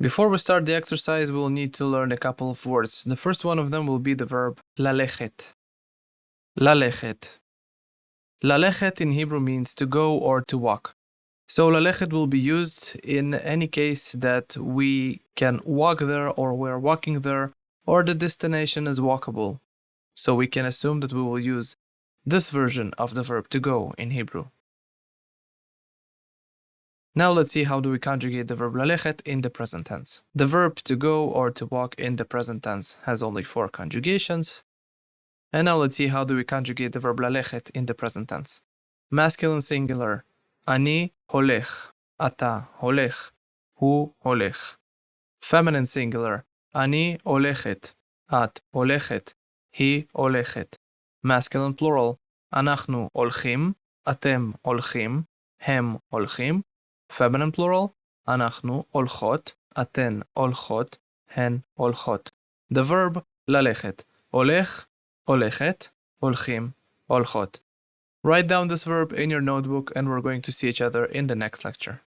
Before we start the exercise, we'll need to learn a couple of words. The first one of them will be the verb lalechet. Lalechet. Lalechet in Hebrew means to go or to walk. So lalechet will be used in any case that we can walk there or we're walking there or the destination is walkable. So we can assume that we will use this version of the verb to go in Hebrew. Now let's see how do we conjugate the verb lalechet in the present tense. The verb to go or to walk in the present tense has only 4 conjugations. And now let's see how do we conjugate the verb lalechet in the present tense. Masculine singular, ani holech, ata holech, hu holech. Feminine singular, ani olechet, at olechet, hi olechet. Masculine plural, אנחנו הולכים, אתם הולכים, הם הולכים. Feminine plural, אנחנו הולכות, אתן הולכות, הן הולכות. The verb ללכת, הולך, הולכת, הולכים, הולכות. Write down this verb in your notebook and we're going to see each other in the next lecture.